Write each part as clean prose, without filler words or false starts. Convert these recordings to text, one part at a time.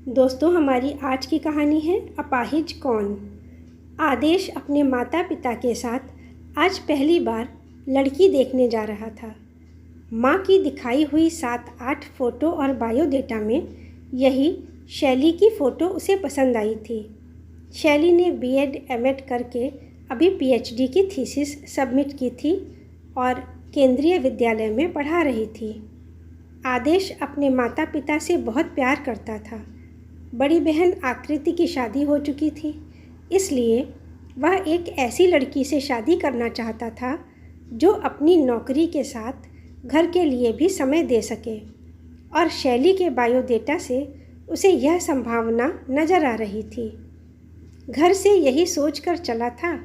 दोस्तों, हमारी आज की कहानी है अपाहिज कौन। आदेश अपने माता पिता के साथ आज पहली बार लड़की देखने जा रहा था। माँ की दिखाई हुई 7-8 फ़ोटो और बायोडेटा में यही शैली की फ़ोटो उसे पसंद आई थी। शैली ने बीएड एमएड करके अभी पीएचडी की थीसिस सबमिट की थी और केंद्रीय विद्यालय में पढ़ा रही थी। आदेश अपने माता पिता से बहुत प्यार करता था। बड़ी बहन आकृति की शादी हो चुकी थी, इसलिए वह एक ऐसी लड़की से शादी करना चाहता था जो अपनी नौकरी के साथ घर के लिए भी समय दे सके। और शैली के बायोडेटा से उसे यह संभावना नज़र आ रही थी। घर से यही सोचकर चला था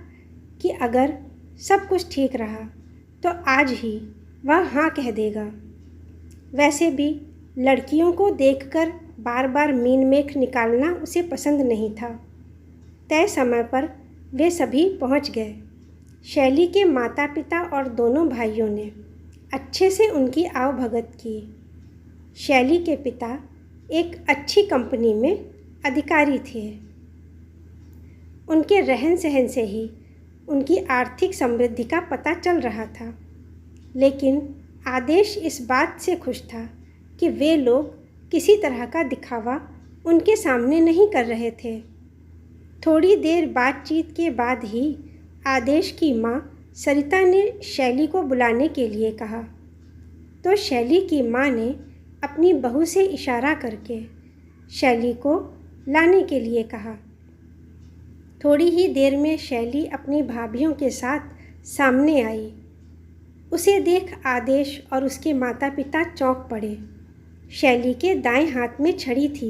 कि अगर सब कुछ ठीक रहा तो आज ही वह हाँ कह देगा। वैसे भी लड़कियों को देखकर बार बार मीन मेख निकालना उसे पसंद नहीं था। तय समय पर वे सभी पहुंच गए। शैली के माता पिता और दोनों भाइयों ने अच्छे से उनकी आवभगत की। शैली के पिता एक अच्छी कंपनी में अधिकारी थे। उनके रहन सहन से ही उनकी आर्थिक समृद्धि का पता चल रहा था। लेकिन आदेश इस बात से खुश था कि वे लोग किसी तरह का दिखावा उनके सामने नहीं कर रहे थे। थोड़ी देर बातचीत के बाद ही आदेश की माँ सरिता ने शैली को बुलाने के लिए कहा, तो शैली की माँ ने अपनी बहू से इशारा करके शैली को लाने के लिए कहा। थोड़ी ही देर में शैली अपनी भाभियों के साथ सामने आई। उसे देख आदेश और उसके माता पिता चौंक पड़े। शैली के दाएं हाथ में छड़ी थी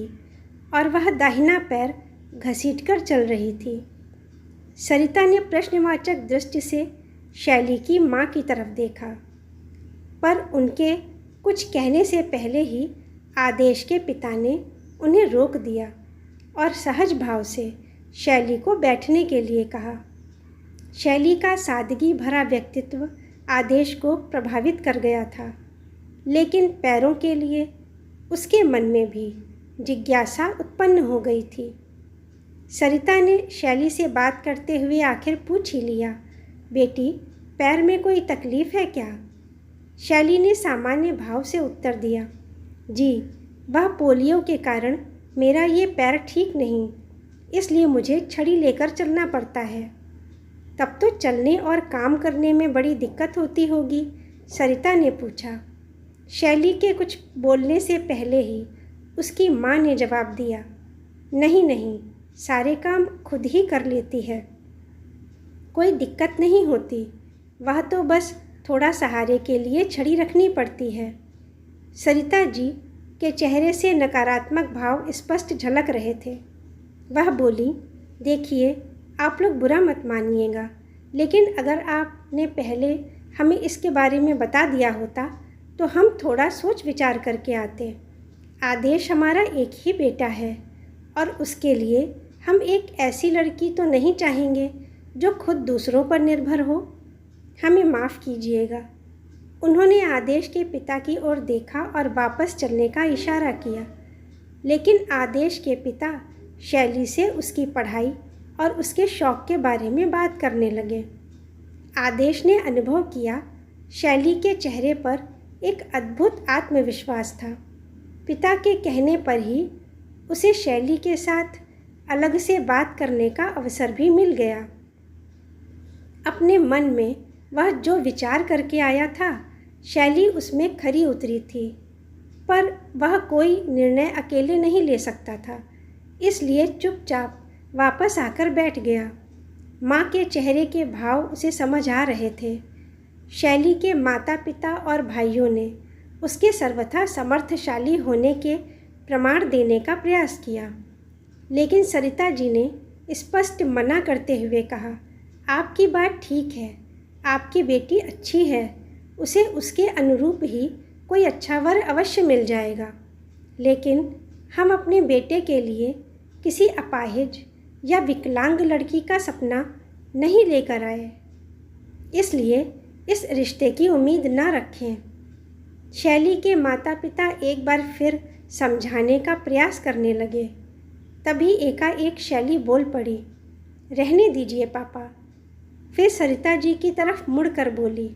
और वह दाहिना पैर घसीटकर चल रही थी। सरिता ने प्रश्नवाचक दृष्टि से शैली की माँ की तरफ देखा, पर उनके कुछ कहने से पहले ही आदेश के पिता ने उन्हें रोक दिया और सहज भाव से शैली को बैठने के लिए कहा। शैली का सादगी भरा व्यक्तित्व आदेश को प्रभावित कर गया था, लेकिन पैरों के लिए उसके मन में भी जिज्ञासा उत्पन्न हो गई थी। सरिता ने शैली से बात करते हुए आखिर पूछ ही लिया, बेटी, पैर में कोई तकलीफ़ है क्या? शैली ने सामान्य भाव से उत्तर दिया, जी, वह पोलियो के कारण मेरा ये पैर ठीक नहीं, इसलिए मुझे छड़ी लेकर चलना पड़ता है। तब तो चलने और काम करने में बड़ी दिक्कत होती होगी, सरिता ने पूछा। शैली के कुछ बोलने से पहले ही उसकी माँ ने जवाब दिया, नहीं नहीं, सारे काम खुद ही कर लेती है, कोई दिक्कत नहीं होती, वह तो बस थोड़ा सहारे के लिए छड़ी रखनी पड़ती है। सरिता जी के चेहरे से नकारात्मक भाव स्पष्ट झलक रहे थे। वह बोली, देखिए, आप लोग बुरा मत मानिएगा, लेकिन अगर आपने पहले हमें इसके बारे में बता दिया होता तो हम थोड़ा सोच विचार करके आते। आदेश हमारा एक ही बेटा है और उसके लिए हम एक ऐसी लड़की तो नहीं चाहेंगे जो खुद दूसरों पर निर्भर हो। हमें माफ़ कीजिएगा। उन्होंने आदेश के पिता की ओर देखा और वापस चलने का इशारा किया, लेकिन आदेश के पिता शैली से उसकी पढ़ाई और उसके शौक़ के बारे में बात करने लगे। आदेश ने अनुभव किया, शैली के चेहरे पर एक अद्भुत आत्मविश्वास था। पिता के कहने पर ही उसे शैली के साथ अलग से बात करने का अवसर भी मिल गया। अपने मन में वह जो विचार करके आया था, शैली उसमें खरी उतरी थी, पर वह कोई निर्णय अकेले नहीं ले सकता था, इसलिए चुपचाप वापस आकर बैठ गया। माँ के चेहरे के भाव उसे समझ आ रहे थे। शैली के माता पिता और भाइयों ने उसके सर्वथा समर्थशाली होने के प्रमाण देने का प्रयास किया, लेकिन सरिता जी ने स्पष्ट मना करते हुए कहा, आपकी बात ठीक है, आपकी बेटी अच्छी है, उसे उसके अनुरूप ही कोई अच्छा वर अवश्य मिल जाएगा, लेकिन हम अपने बेटे के लिए किसी अपाहिज या विकलांग लड़की का सपना नहीं लेकर आए, इसलिए इस रिश्ते की उम्मीद न रखें। शैली के माता पिता एक बार फिर समझाने का प्रयास करने लगे। तभी एकाएक शैली बोल पड़ी, रहने दीजिए पापा। फिर सरिता जी की तरफ मुड़कर बोली,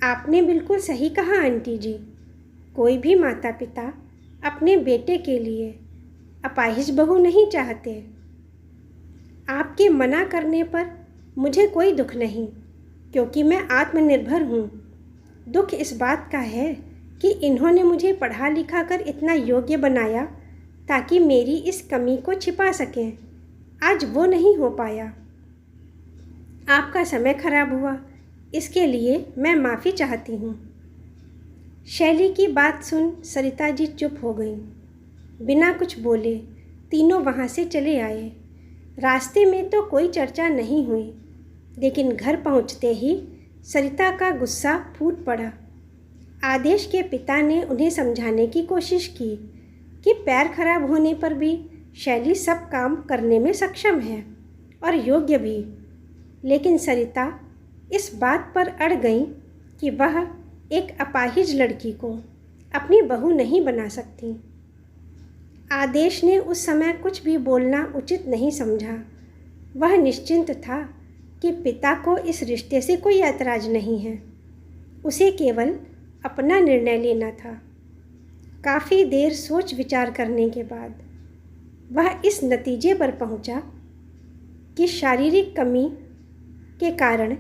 आपने बिल्कुल सही कहा आंटी जी। कोई भी माता पिता अपने बेटे के लिए अपाहिज बहू नहीं चाहते। आपके मना करने पर मुझे कोई दुख नहीं, क्योंकि मैं आत्मनिर्भर हूँ। दुख इस बात का है कि इन्होंने मुझे पढ़ा लिखा कर इतना योग्य बनाया ताकि मेरी इस कमी को छिपा सकें। आज वो नहीं हो पाया। आपका समय खराब हुआ, इसके लिए मैं माफ़ी चाहती हूँ। शैली की बात सुन सरिता जी चुप हो गईं। बिना कुछ बोले तीनों वहाँ से चले आए। रास्ते में तो कोई चर्चा नहीं हुई, लेकिन घर पहुँचते ही सरिता का गुस्सा फूट पड़ा। आदेश के पिता ने उन्हें समझाने की कोशिश की कि पैर खराब होने पर भी शैली सब काम करने में सक्षम है और योग्य भी, लेकिन सरिता इस बात पर अड़ गई कि वह एक अपाहिज लड़की को अपनी बहू नहीं बना सकती। आदेश ने उस समय कुछ भी बोलना उचित नहीं समझा। वह निश्चिंत था कि पिता को इस रिश्ते से कोई ऐतराज़ नहीं है। उसे केवल अपना निर्णय लेना था। काफ़ी देर सोच विचार करने के बाद वह इस नतीजे पर पहुंचा कि शारीरिक कमी के कारण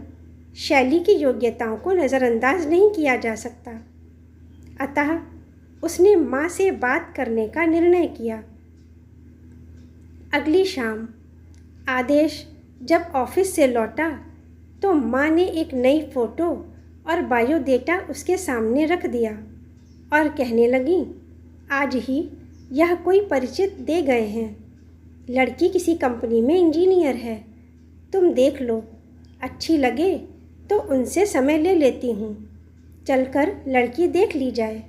शैली की योग्यताओं को नज़रअंदाज नहीं किया जा सकता। अतः उसने माँ से बात करने का निर्णय किया। अगली शाम आदेश जब ऑफिस से लौटा तो माँ ने एक नई फ़ोटो और बायोडेटा उसके सामने रख दिया और कहने लगी, आज ही यह कोई परिचित दे गए हैं। लड़की किसी कंपनी में इंजीनियर है। तुम देख लो, अच्छी लगे तो उनसे समय ले लेती हूँ। चलकर लड़की देख ली जाए।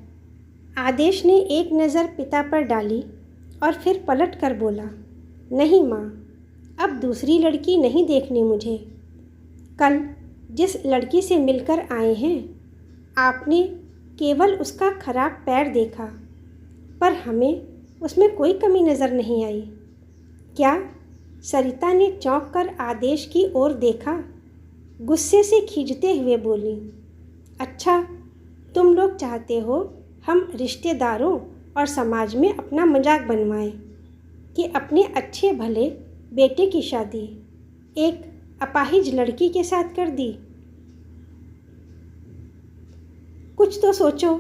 आदेश ने एक नज़र पिता पर डाली और फिर पलट कर बोला, नहीं माँ, अब दूसरी लड़की नहीं देखनी मुझे। कल जिस लड़की से मिलकर आए हैं, आपने केवल उसका खराब पैर देखा, पर हमें उसमें कोई कमी नज़र नहीं आई। क्या? सरिता ने चौंक कर आदेश की ओर देखा। गुस्से से खींचते हुए बोली, अच्छा, तुम लोग चाहते हो हम रिश्तेदारों और समाज में अपना मजाक बनवाएं कि अपने अच्छे भले बेटे की शादी एक अपाहिज लड़की के साथ कर दी। कुछ तो सोचो,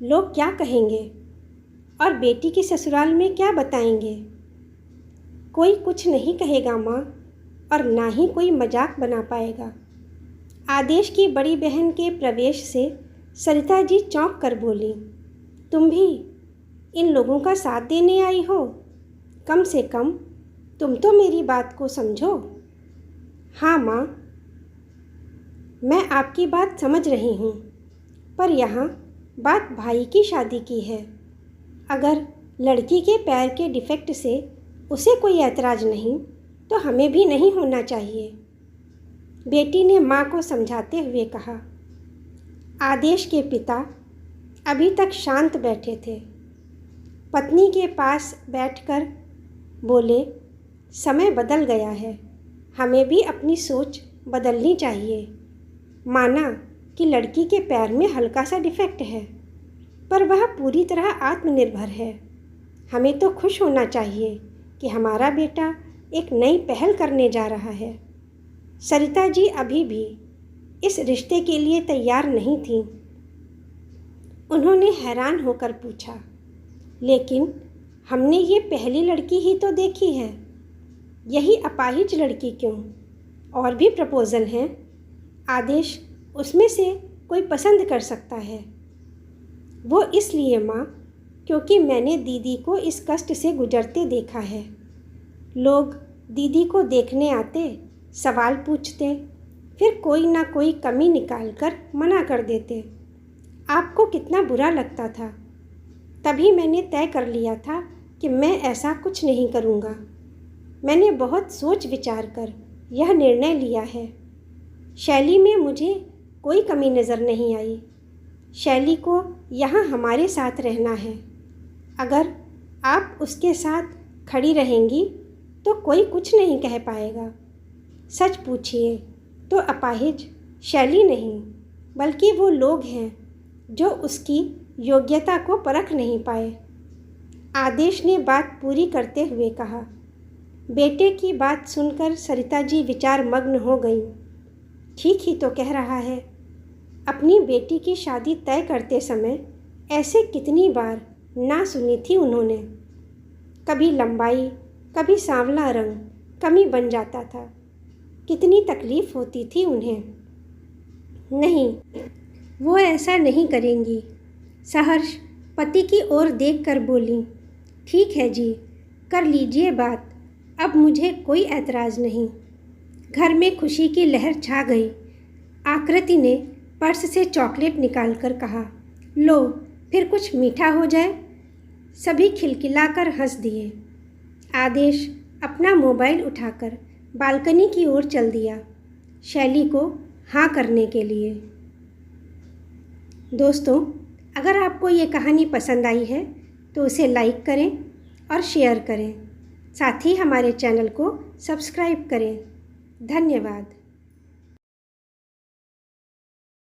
लोग क्या कहेंगे और बेटी की ससुराल में क्या बताएंगे। कोई कुछ नहीं कहेगा माँ, और ना ही कोई मजाक बना पाएगा। आदेश की बड़ी बहन के प्रवेश से सरिता जी चौंक कर बोली, तुम भी इन लोगों का साथ देने आई हो? कम से कम तुम तो मेरी बात को समझो। हाँ माँ, मैं आपकी बात समझ रही हूँ, पर यहाँ बात भाई की शादी की है। अगर लड़की के पैर के डिफेक्ट से उसे कोई ऐतराज़ नहीं, तो हमें भी नहीं होना चाहिए, बेटी ने माँ को समझाते हुए कहा। आदेश के पिता अभी तक शांत बैठे थे। पत्नी के पास बैठकर बोले, समय बदल गया है, हमें भी अपनी सोच बदलनी चाहिए। माना कि लड़की के पैर में हल्का सा डिफेक्ट है, पर वह पूरी तरह आत्मनिर्भर है। हमें तो खुश होना चाहिए कि हमारा बेटा एक नई पहल करने जा रहा है। सरिता जी अभी भी इस रिश्ते के लिए तैयार नहीं थीं। उन्होंने हैरान होकर पूछा, लेकिन हमने ये पहली लड़की ही तो देखी है, यही अपाहिज लड़की क्यों? और भी प्रपोज़ल हैं। आदेश उसमें से कोई पसंद कर सकता है। वो इसलिए माँ, क्योंकि मैंने दीदी को इस कष्ट से गुजरते देखा है। लोग दीदी को देखने आते, सवाल पूछते, फिर कोई ना कोई कमी निकाल कर मना कर देते। आपको कितना बुरा लगता था। तभी मैंने तय कर लिया था कि मैं ऐसा कुछ नहीं करूँगा। मैंने बहुत सोच विचार कर यह निर्णय लिया है। शैली में मुझे कोई कमी नज़र नहीं आई। शैली को यहाँ हमारे साथ रहना है। अगर आप उसके साथ खड़ी रहेंगी तो कोई कुछ नहीं कह पाएगा। सच पूछिए तो अपाहिज शैली नहीं, बल्कि वो लोग हैं जो उसकी योग्यता को परख नहीं पाए। आदेश ने बात पूरी करते हुए कहा। बेटे की बात सुनकर सरिता जी विचार मग्न हो गईं। ठीक ही तो कह रहा है। अपनी बेटी की शादी तय करते समय ऐसे कितनी बार ना सुनी थी उन्होंने। कभी लंबाई, कभी सांवला रंग कमी बन जाता था। कितनी तकलीफ़ होती थी उन्हें। नहीं, वो ऐसा नहीं करेंगी। सहर्ष पति की ओर देखकर बोली, ठीक है जी, कर लीजिए बात, अब मुझे कोई ऐतराज़ नहीं। घर में खुशी की लहर छा गई। आकृति ने पर्स से चॉकलेट निकालकर कहा, लो फिर कुछ मीठा हो जाए। सभी खिलखिलाकर हंस दिए। आदेश अपना मोबाइल उठाकर बालकनी की ओर चल दिया, शैली को हाँ करने के लिए। दोस्तों, अगर आपको ये कहानी पसंद आई है तो उसे लाइक करें और शेयर करें। साथ ही हमारे चैनल को सब्सक्राइब करें। धन्यवाद।